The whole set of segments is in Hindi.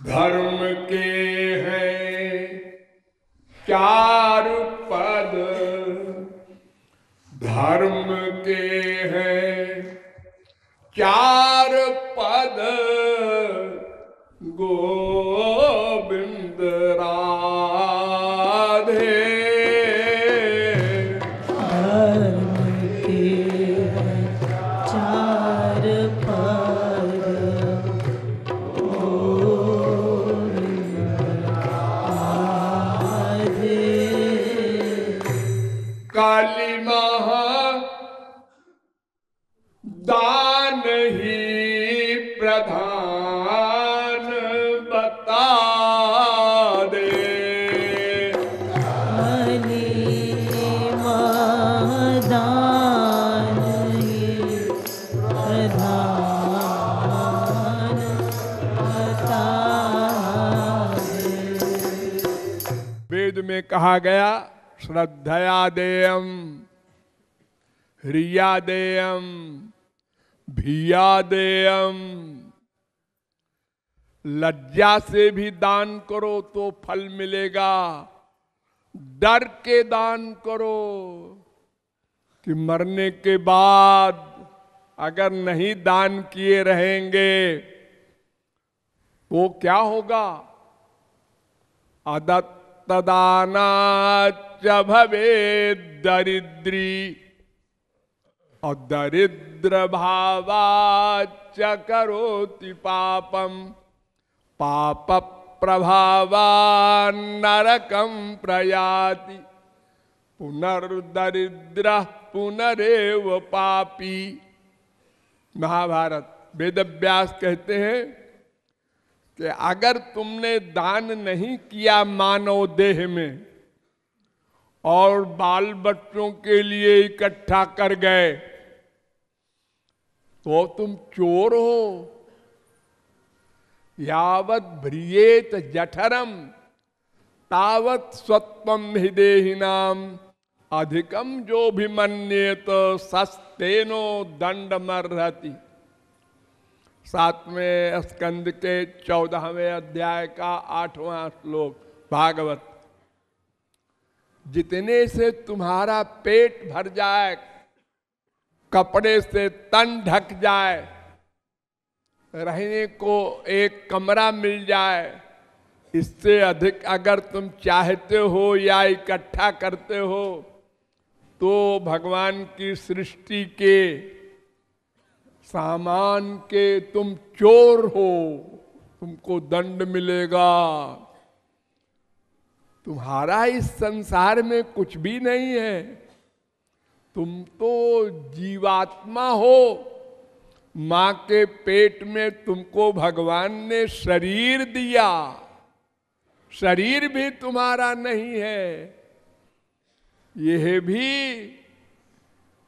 धर्म के हैं चार पद, धर्म के हैं चार पद, गोविंद राधे। धर्म के चार पद, गोविंद राधे। काली महा दान ही प्रधान बता दे। काली महादान ही प्रधान बता दे। वेद में कहा गया श्रद्धया देयम, ह्रिया देयम, भिया देयम। लज्जा से भी दान करो तो फल मिलेगा, डर के दान करो कि मरने के बाद अगर नहीं दान किए रहेंगे तो क्या होगा। अदत्तदानाच्च भवेद् दरिद्री, और दरिद्र भावाच्च करोति पापम, पाप प्रभावान् नरकं प्रयाति, पुनर्दरिद्र पुनरेव पापी। महाभारत वेदव्यास कहते हैं कि अगर तुमने दान नहीं किया मानव देह में और बाल बच्चों के लिए इकट्ठा कर गए तो तुम चोर हो। यावत भ्रियेत जठरम तावत स्वत्वम हि देहिनाम, अधिकम जो भी मन्येत सस्तेनो दंडमर्हति। 7वें स्कंद के 14वें अध्याय का 8वां श्लोक भागवत। जितने से तुम्हारा पेट भर जाए, कपड़े से तन ढक जाए, रहने को एक कमरा मिल जाए, इससे अधिक अगर तुम चाहते हो या इकट्ठा करते हो तो भगवान की सृष्टि के सामान के तुम चोर हो, तुमको दंड मिलेगा। तुम्हारा इस संसार में कुछ भी नहीं है, तुम तो जीवात्मा हो। मां के पेट में तुमको भगवान ने शरीर दिया, शरीर भी तुम्हारा नहीं है। यह भी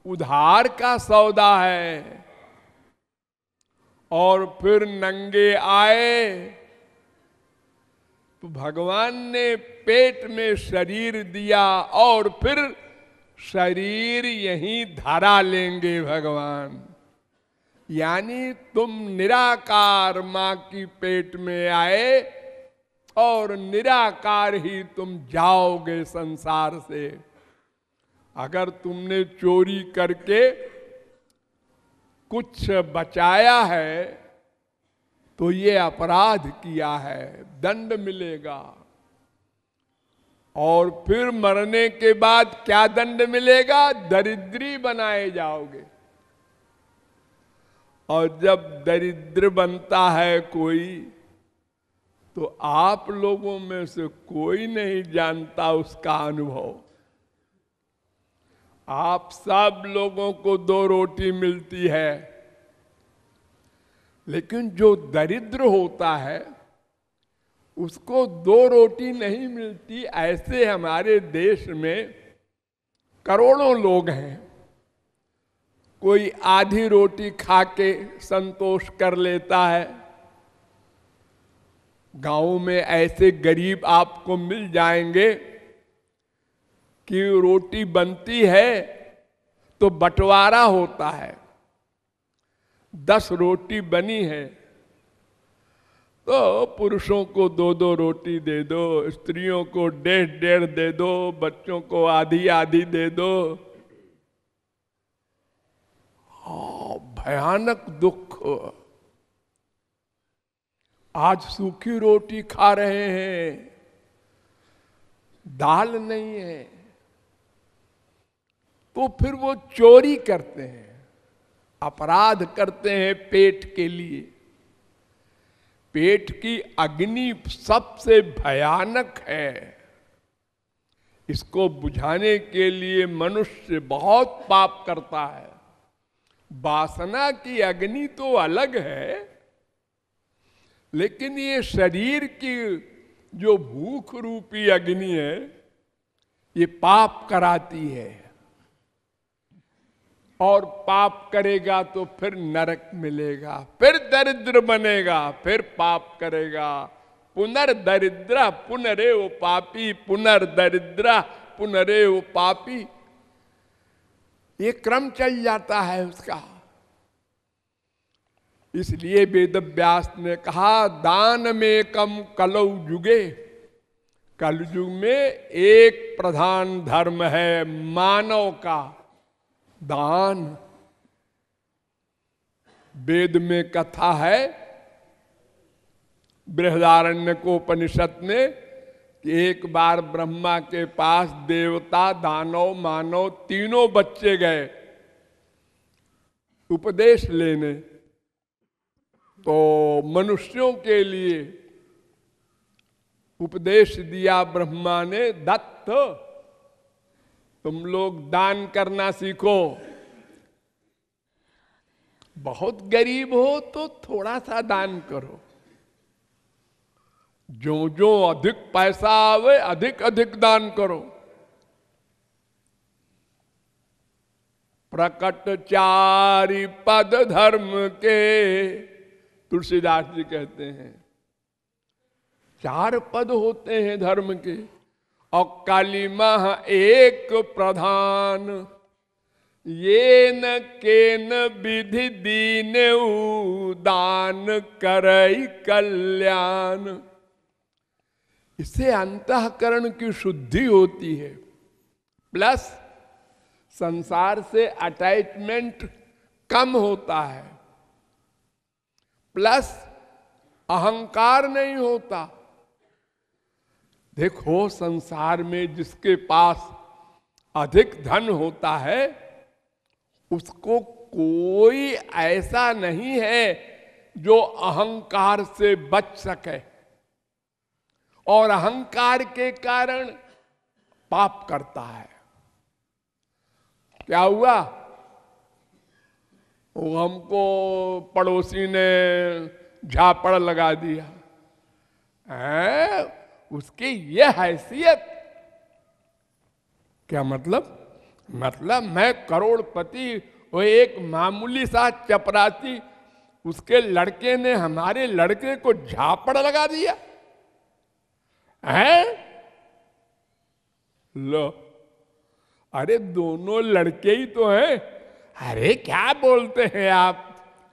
उधार का सौदा है। और फिर नंगे आए तो भगवान ने पेट में शरीर दिया और फिर शरीर यहीं धरा लेंगे भगवान। यानी तुम निराकार मां की पेट में आए और निराकार ही तुम जाओगे संसार से। अगर तुमने चोरी करके कुछ बचाया है तो ये अपराध किया है, दंड मिलेगा। और फिर मरने के बाद क्या दंड मिलेगा? दरिद्री बनाए जाओगे। और जब दरिद्र बनता है कोई तो आप लोगों में से कोई नहीं जानता उसका अनुभव। आप सब लोगों को 2 रोटी मिलती है, लेकिन जो दरिद्र होता है उसको 2 रोटी नहीं मिलती। ऐसे हमारे देश में करोड़ों लोग हैं। कोई आधी रोटी खा के संतोष कर लेता है। गांव में ऐसे गरीब आपको मिल जाएंगे कि रोटी बनती है तो बंटवारा होता है। 10 रोटी बनी है, तो पुरुषों को 2-2 रोटी दे दो, स्त्रियों को 1.5 दे दो, बच्चों को आधी आधी दे दो। भयानक दुख। आज सूखी रोटी खा रहे हैं, दाल नहीं है, तो फिर वो चोरी करते हैं, अपराध करते हैं पेट के लिए। पेट की अग्नि सबसे भयानक है। इसको बुझाने के लिए मनुष्य बहुत पाप करता है। वासना की अग्नि तो अलग है, लेकिन ये शरीर की जो भूख रूपी अग्नि है, ये पाप कराती है। और पाप करेगा तो फिर नरक मिलेगा, फिर दरिद्र बनेगा, फिर पाप करेगा। पुनर्दरिद्र पुनरेव पापी, पुनर्दरिद्र पुनरेव पापी, ये क्रम चल जाता है उसका। इसलिए वेद व्यास ने कहा, दान में कम कलौ युगे। कलयुग में एक प्रधान धर्म है मानव का, दान। वेद में कथा है बृहदारण्यकोपनिषद में कि एक बार ब्रह्मा के पास देवता, दानव, मानव तीनों बच्चे गए उपदेश लेने। तो मनुष्यों के लिए उपदेश दिया ब्रह्मा ने, दत्त तुम लोग दान करना सीखो। बहुत गरीब हो तो थोड़ा सा दान करो, जो जो अधिक पैसा आवे अधिक अधिक दान करो। प्रकट चारि पद धर्म के, तुलसीदास जी कहते हैं 4 पद होते हैं धर्म के, और काली माह एक प्रधान। ये न के न विधि दीन दान करई कल्याण। इससे अंतःकरण की शुद्धि होती है, प्लस संसार से अटैचमेंट कम होता है, प्लस अहंकार नहीं होता। देखो संसार में जिसके पास अधिक धन होता है, उसको कोई ऐसा नहीं है जो अहंकार से बच सके, और अहंकार के कारण पाप करता है। क्या हुआ? वो हमको पड़ोसी ने झापड़ लगा दिया है, उसकी यह हैसियत। क्या मतलब? मतलब मैं करोड़पति, वो एक मामूली सा चपरासी, उसके लड़के ने हमारे लड़के को झापड़ लगा दिया है। लो, अरे दोनों लड़के ही तो हैं। अरे क्या बोलते हैं आप,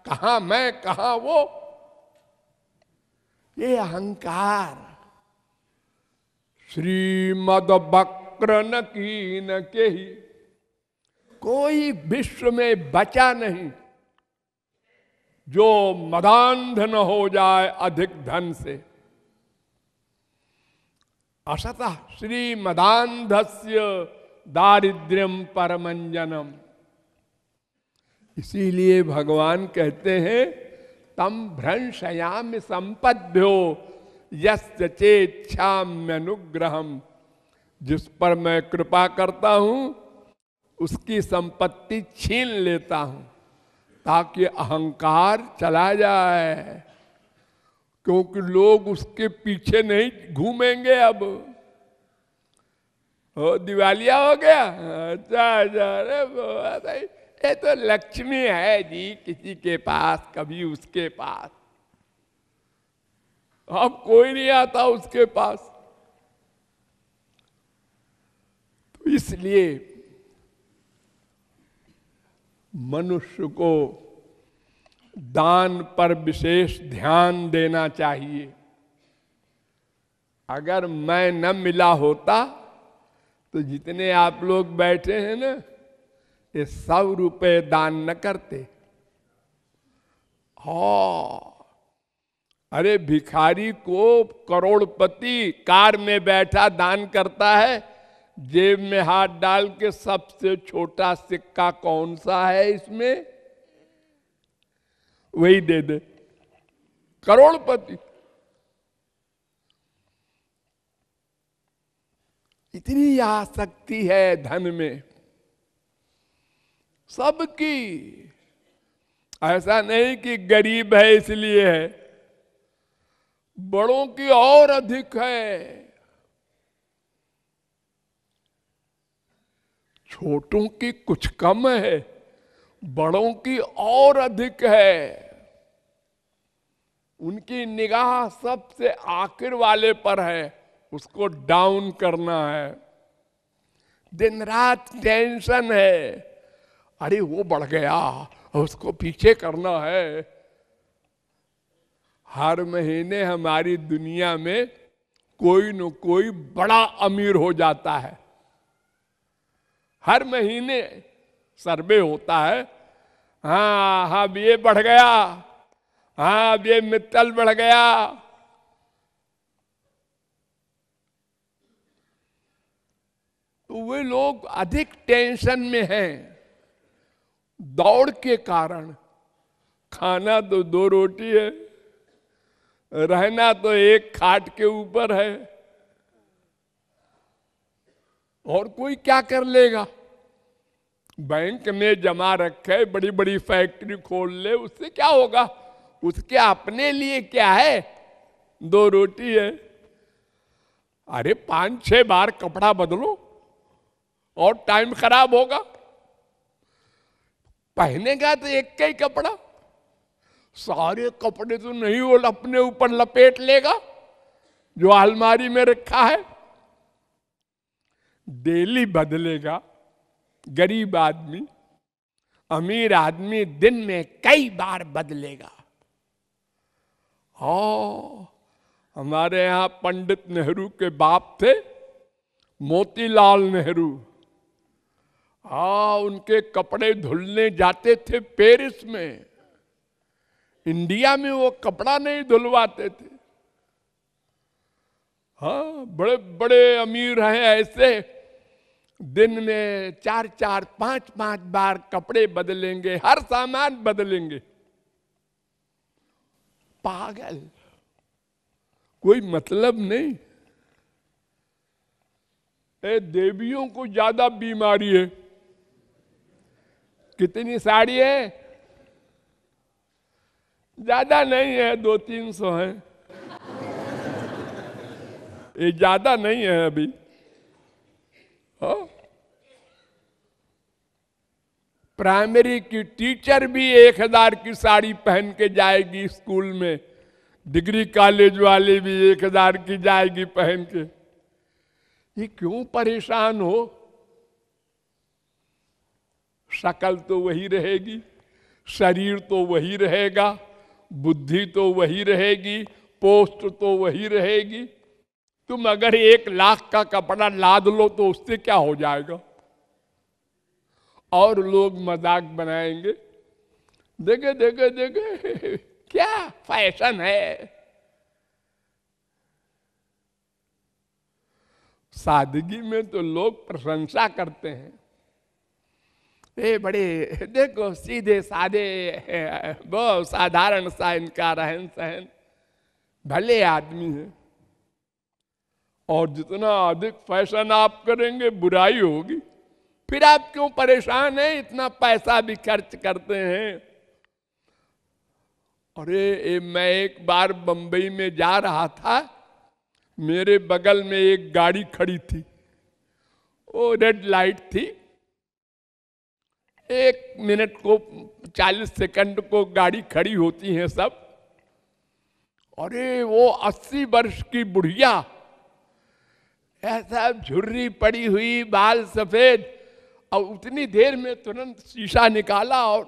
कहां मैं कहां वो। ये अहंकार। श्रीमद वक्र न कीन के ही, कोई विश्व में बचा नहीं जो मदांध न हो जाए अधिक धन से। असतः श्री मदांधस्य दारिद्र्यम परमंजनम। इसीलिए भगवान कहते हैं, तम भ्रंशयामि संपद्भ्यो यस्य चेच्छाम्यनुग्रहम्। जिस पर मैं कृपा करता हूं उसकी संपत्ति छीन लेता हूं, ताकि अहंकार चला जाए। क्योंकि लोग उसके पीछे नहीं घूमेंगे। अब दिवालिया हो गया, अच्छा, ये तो लक्ष्मी है जी किसी के पास, कभी उसके पास। अब कोई नहीं आता उसके पास। तो इसलिए मनुष्य को दान पर विशेष ध्यान देना चाहिए। अगर मैं न मिला होता तो जितने आप लोग बैठे हैं ना, ये 100 रुपए दान न करते। हाँ, अरे भिखारी को करोड़पति कार में बैठा दान करता है, जेब में हाथ डाल के सबसे छोटा सिक्का कौन सा है इसमें, वही दे दे। करोड़पति इतनी आसक्ति है धन में सबकी। ऐसा नहीं कि गरीब है इसलिए है, बड़ों की और अधिक है, छोटों की कुछ कम है, बड़ों की और अधिक है। उनकी निगाह सबसे आखिर वाले पर है, उसको डाउन करना है। दिन रात टेंशन है, अरे वो बढ़ गया, उसको पीछे करना है। हर महीने हमारी दुनिया में कोई न कोई बड़ा अमीर हो जाता है। हर महीने सर्वे होता है, हाँ हाँ ये बढ़ गया, हाँ ये मित्तल बढ़ गया। तो वे लोग अधिक टेंशन में हैं दौड़ के कारण। खाना तो 2 रोटी है, रहना तो एक खाट के ऊपर है, और कोई क्या कर लेगा। बैंक में जमा रखे, बड़ी बड़ी फैक्ट्री खोल ले, उससे क्या होगा, उसके अपने लिए क्या है, 2 रोटी है। अरे 5-6 बार कपड़ा बदलो और टाइम खराब होगा। पहनेगा तो एक का ही कपड़ा, सारे कपड़े तो नहीं वो अपने ऊपर लपेट लेगा जो अलमारी में रखा है। डेली बदलेगा। गरीब आदमी, अमीर आदमी दिन में कई बार बदलेगा। हाँ, हमारे यहां पंडित नेहरू के बाप थे मोतीलाल नेहरू। हाँ, उनके कपड़े धुलने जाते थे पेरिस में। इंडिया में वो कपड़ा नहीं धुलवाते थे। हाँ, बड़े बड़े अमीर हैं ऐसे, दिन में 4-4, 5-5 बार कपड़े बदलेंगे, हर सामान बदलेंगे। पागल, कोई मतलब नहीं। देवियों को ज्यादा बीमारी है। कितनी साड़ी है? ज्यादा नहीं है, 200-300 है। ये ज्यादा नहीं है अभी। हाँ? प्राइमरी की टीचर भी 1000 की साड़ी पहन के जाएगी स्कूल में, डिग्री कॉलेज वाले भी 1000 की जाएगी पहन के। ये क्यों परेशान हो? शक्ल तो वही रहेगी, शरीर तो वही रहेगा, बुद्धि तो वही रहेगी, पोस्ट तो वही रहेगी। तुम अगर 1 लाख का कपड़ा लाद लो तो उससे क्या हो जाएगा? और लोग मजाक बनाएंगे, देखे देखे देखे क्या फैशन है। सादगी में तो लोग प्रशंसा करते हैं। ये बड़े देखो सीधे सादे, बहुत साधारण सा इनका रहन सहन, भले आदमी है। और जितना अधिक फैशन आप करेंगे बुराई होगी। फिर आप क्यों परेशान हैं? इतना पैसा भी खर्च करते हैं। अरे मैं एक बार बंबई में जा रहा था, मेरे बगल में एक गाड़ी खड़ी थी, वो रेड लाइट थी। 1 मिनट को 40 सेकंड को गाड़ी खड़ी होती है सब। अरे वो 80 वर्ष की बुढ़िया, ऐसा झुर्री पड़ी हुई, बाल सफेद, और उतनी देर में तुरंत शीशा निकाला और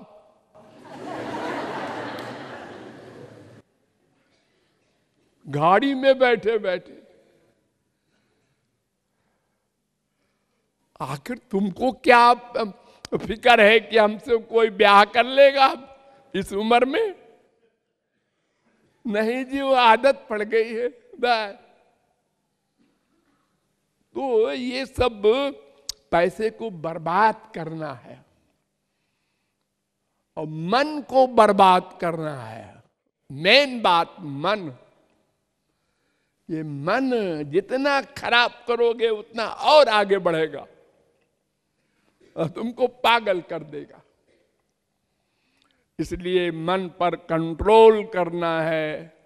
गाड़ी में बैठे बैठे। आखिर तुमको क्या फिक्र है कि हमसे कोई ब्याह कर लेगा इस उम्र में? नहीं जी, वो आदत पड़ गई है। तो ये सब पैसे को बर्बाद करना है और मन को बर्बाद करना है। मेन बात मन। ये मन जितना खराब करोगे उतना और आगे बढ़ेगा और तुमको पागल कर देगा। इसलिए मन पर कंट्रोल करना है।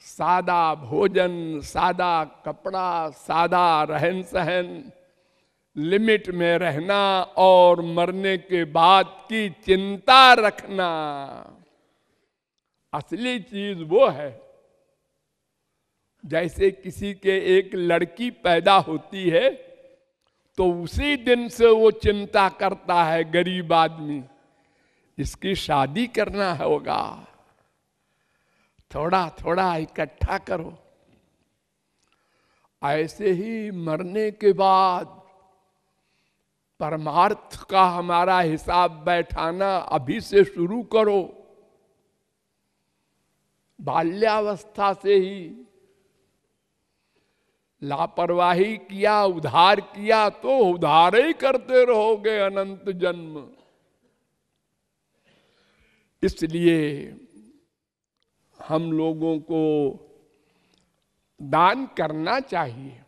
सादा भोजन, सादा कपड़ा, सादा रहन सहन, लिमिट में रहना और मरने के बाद की चिंता रखना। असली चीज वो है। जैसे किसी के एक लड़की पैदा होती है तो उसी दिन से वो चिंता करता है गरीब आदमी, इसकी शादी करना होगा, थोड़ा थोड़ा इकट्ठा करो। ऐसे ही मरने के बाद परमार्थ का हमारा हिसाब बैठाना अभी से शुरू करो, बाल्यावस्था से ही। लापरवाही किया, उधार किया तो उधार ही करते रहोगे अनंत जन्म। इसलिए हम लोगों को दान करना चाहिए।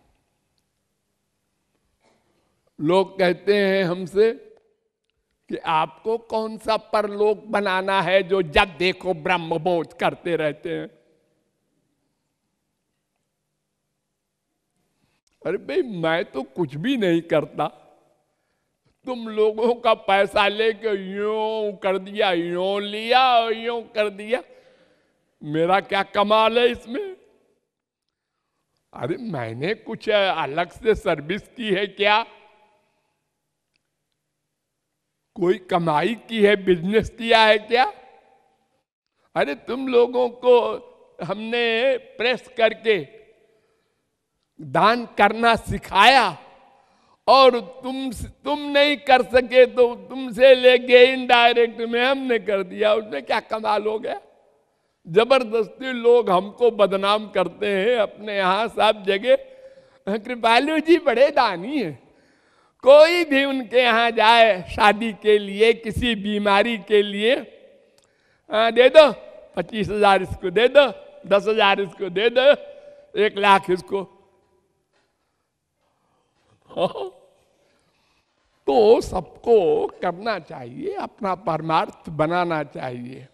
लोग कहते हैं हमसे कि आपको कौन सा परलोक बनाना है जो जब देखो ब्रह्मबोध करते रहते हैं। अरे भाई, मैं तो कुछ भी नहीं करता। तुम लोगों का पैसा लेके यूं कर दिया, यूं लिया और यूं कर दिया, मेरा क्या कमाल है इसमें? अरे मैंने कुछ अलग से सर्विस की है क्या? कोई कमाई की है, बिजनेस किया है क्या? अरे तुम लोगों को हमने प्रेस करके दान करना सिखाया और तुम नहीं कर सके तो तुमसे लेके इनडायरेक्ट में हमने कर दिया, उसमें क्या कमाल हो गया? जबरदस्ती लोग हमको बदनाम करते हैं अपने यहाँ सब जगह। कृपालु जी बड़े दानी हैं, कोई भी उनके यहाँ जाए शादी के लिए, किसी बीमारी के लिए, दे दो 25,000 इसको दे दो, 10,000 इसको दे दो, 1 लाख इसको। तो सबको करना चाहिए, अपना परमार्थ बनाना चाहिए।